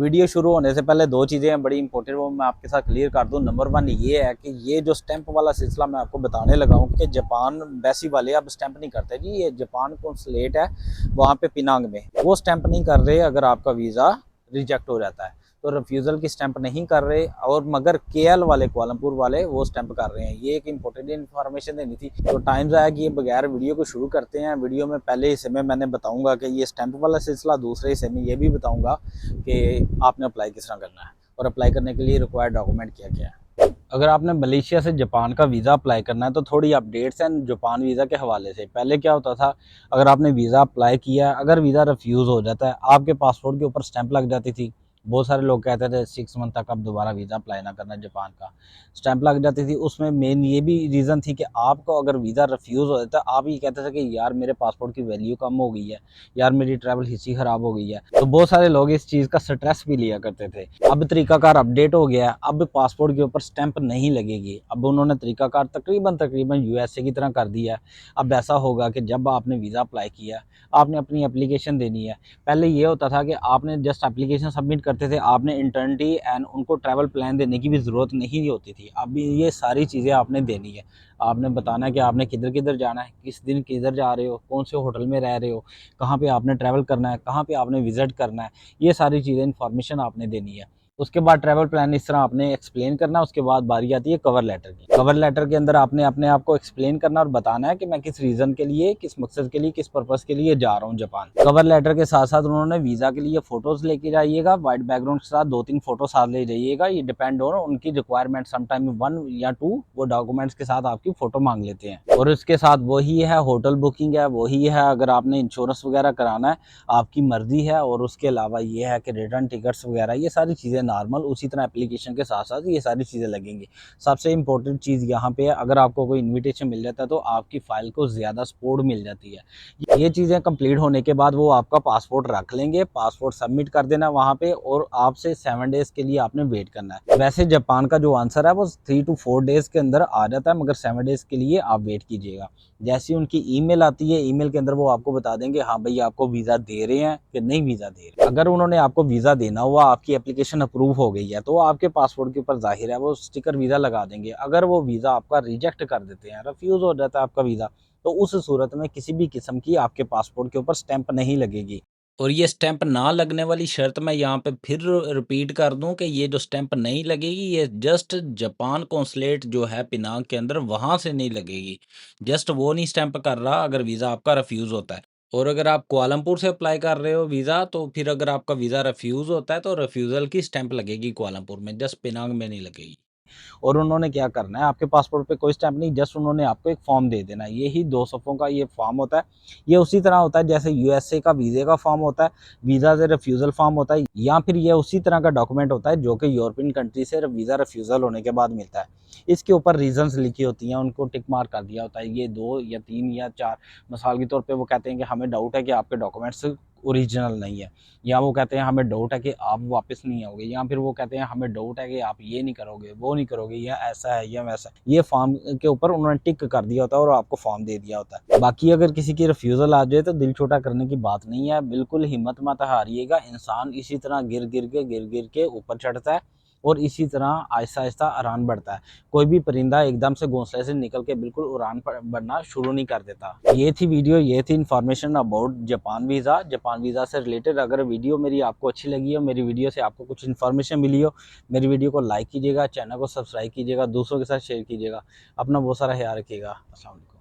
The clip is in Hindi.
वीडियो शुरू होने से पहले दो चीज़ें हैं बड़ी इंपॉर्टेंट, वो मैं आपके साथ क्लियर कर दूं। नंबर वन ये है कि ये जो स्टैंप वाला सिलसिला मैं आपको बताने लगा हूँ कि जापान एम्बेसी वाले अब स्टैंप नहीं करते जी। ये जापान कौंसलेट है वहाँ पे पिनांग में, वो स्टैंप नहीं कर रहे अगर आपका वीज़ा रिजेक्ट हो जाता है तो रिफ्यूज़ल की स्टैंप नहीं कर रहे, और मगर केएल वाले कुआलालंपुर वाले वो स्टैंप कर रहे हैं। ये एक इंपॉर्टेंट इन्फॉर्मेशन देनी थी। तो टाइम्स आया कि ये बगैर वीडियो को शुरू करते हैं। वीडियो में पहले हिस्से में मैंने बताऊंगा कि ये स्टैंप वाला सिलसिला, दूसरे हिस्से में ये भी बताऊंगा कि आपने अप्लाई किस तरह करना है और अप्लाई करने के लिए रिक्वायर्ड डॉक्यूमेंट क्या क्या है। अगर आपने मलेशिया से जापान का वीज़ा अप्लाई करना है तो थोड़ी अपडेट्स हैं जापान वीज़ा के हवाले से। पहले क्या होता था, अगर आपने वीज़ा अप्लाई किया, अगर वीज़ा रिफ्यूज़ हो जाता है, आपके पासपोर्ट के ऊपर स्टैंप लग जाती थी। बहुत सारे लोग कहते थे 6 मंथ तक आप दोबारा वीज़ा अप्लाई ना करना, जापान का स्टैंप लग जाती थी। उसमें मेन ये भी रीज़न थी कि आपको अगर वीज़ा रिफ्यूज़ हो जाता है, आप ये कहते थे कि यार मेरे पासपोर्ट की वैल्यू कम हो गई है, यार मेरी ट्रैवल हिस्ट्री ख़राब हो गई है। तो बहुत सारे लोग इस चीज़ का स्ट्रेस भी लिया करते थे। अब तरीकाकार अपडेट हो गया है, अब पासपोर्ट के ऊपर स्टैंप नहीं लगेगी। अब उन्होंने तरीकाकार तकरीबन यूएसए की तरह कर दिया है। अब ऐसा होगा कि जब आपने वीज़ा अप्लाई किया, आपने अपनी एप्लीकेशन देनी है। पहले ये होता था कि आपने जस्ट एप्लीकेशन सबमिट करते थे, आपने इंटर्निटी एंड उनको ट्रैवल प्लान देने की भी ज़रूरत नहीं होती थी। अब ये सारी चीज़ें आपने देनी है। आपने बताना है कि आपने किधर किधर जाना है, किस दिन किधर जा रहे हो, कौन से होटल में रह रहे हो, कहाँ पे आपने ट्रैवल करना है, कहाँ पे आपने विजिट करना है। ये सारी चीज़ें इन्फॉर्मेशन आपने देनी है। उसके बाद ट्रैवल प्लान इस तरह आपने एक्सप्लेन करना। उसके बाद बारी आती है कवर लेटर की। कवर लेटर के अंदर आपने अपने आप को एक्सप्लेन करना और बताना है कि मैं किस रीज़न के लिए, किस मकसद के लिए, किस पर्पज़ के लिए जा रहा हूँ जापान। कवर लेटर के साथ साथ उन्होंने वीज़ा के लिए फ़ोटोज़ लेके जाइएगा, वाइट बैकग्राउंड के साथ 2-3 फ़ोटो साथ ले जाइएगा। ये डिपेंड ऑन उनकी रिक्वायरमेंट, समटाइम 1 या 2 वो डॉक्यूमेंट्स के साथ आपकी फ़ोटो मांग लेते हैं। और इसके साथ वही है होटल बुकिंग है, वही है अगर आपने इंश्योरेंस वगैरह कराना है आपकी मर्ज़ी है। और उसके अलावा ये है कि रिटर्न टिकट्स वगैरह ये सारी चीज़ें नॉर्मल उसी तरह एप्लीकेशन के साथ साथ ये सारी चीज़ें लगेंगी। सबसे इंपॉर्टेंट चीज़ यहाँ पे है, अगर आपको कोई इन्विटेशन मिल जाता है तो आपकी फ़ाइल को ज़्यादा सपोर्ट मिल जाती है। ये चीज़ें कंप्लीट होने के बाद वो आपका पासपोर्ट रख लेंगे, पासपोर्ट सबमिट कर देना वहाँ पे, और आपसे 7 डेज़ के लिए आपने वेट करना है। वैसे जापान का जो आंसर है वो 3 to 4 डेज़ के अंदर आ जाता है, मगर 7 डेज़ के लिए आप वेट कीजिएगा। जैसी उनकी ईमेल आती है, ईमेल के अंदर वो आपको बता देंगे हाँ भाई आपको वीज़ा दे रहे हैं कि नहीं वीज़ा दे रहे। अगर उन्होंने आपको वीज़ा देना हुआ, आपकी एप्लीकेशन अप्रूव हो गई है, तो आपके पासपोर्ट के ऊपर ज़ाहिर है वो स्टिकर वीज़ा लगा देंगे। अगर वो वीज़ा आपका रिजेक्ट कर देते हैं, रिफ्यूज़ हो जाता है आपका वीज़ा, तो उस सूरत में किसी भी किस्म की आपके पासपोर्ट के ऊपर स्टैंप नहीं लगेगी। और ये स्टैंप ना लगने वाली शर्त मैं यहाँ पे फिर रिपीट कर दूं कि ये जो स्टैंप नहीं लगेगी, ये जस्ट जापान कौंसलेट जो है पिनांग के अंदर वहाँ से नहीं लगेगी। जस्ट वो नहीं स्टैंप कर रहा अगर वीज़ा आपका रिफ्यूज़ होता है। और अगर आप कुआलालंपुर से अप्लाई कर रहे हो वीज़ा, तो फिर अगर आपका वीज़ा रिफ्यूज़ होता है तो रिफ्यूज़ल की स्टैंप लगेगी कुआलालंपुर में, जस्ट पिनांग में नहीं लगेगी। और उन्होंने क्या करना है, आपके पासपोर्ट पे कोई स्टैंप नहीं, जस्ट उन्होंने आपको एक फॉर्म दे देना है। यही 2 सफ़ों का ये फॉर्म होता है। ये उसी तरह होता है जैसे यूएसए का वीज़े का फॉर्म होता है, वीज़ा से रिफ्यूज़ल फॉर्म होता है, या फिर ये उसी तरह का डॉक्यूमेंट होता है जो कि यूरोपियन कंट्री से वीज़ा रिफ्यूज़ल होने के बाद मिलता है। इसके ऊपर रीज़न्स लिखी होती हैं, उनको टिक मार्क कर दिया होता है, ये 2 या 3 या 4। मिसाल के तौर पे वो कहते हैं कि हमें डाउट है कि आपके डॉक्यूमेंट्स ओरिजिनल नहीं है, या वो कहते हैं हमें डाउट है कि आप वापस नहीं आओगे, या फिर वो कहते हैं हमें डाउट है कि आप ये नहीं करोगे, वो नहीं करोगे, या ऐसा है या वैसा है। ये फॉर्म के ऊपर उन्होंने टिक कर दिया होता है और आपको फॉर्म दे दिया होता है। बाकी अगर किसी की रिफ्यूज़ल आ जाए तो दिल छोटा करने की बात नहीं है, बिल्कुल हिम्मत मत हारिएगा। इंसान इसी तरह गिर गिर के ऊपर चढ़ता है और इसी तरह आहिस्ता-आहिस्ता उड़ान बढ़ता है। कोई भी परिंदा एकदम से घोंसले से निकल के बिल्कुल उड़ान पर बढ़ना शुरू नहीं कर देता। ये थी वीडियो, ये थी information about Japan visa. Japan visa से रिलेटेड अगर वीडियो मेरी आपको अच्छी लगी हो, मेरी वीडियो से आपको कुछ इन्फॉर्मेशन मिली हो, मेरी वीडियो को लाइक कीजिएगा, चैनल को सब्सक्राइब कीजिएगा, दूसरों के साथ शेयर कीजिएगा। अपना बहुत सारा ख्याल रखिएगा। अस्सलाम वालेकुम।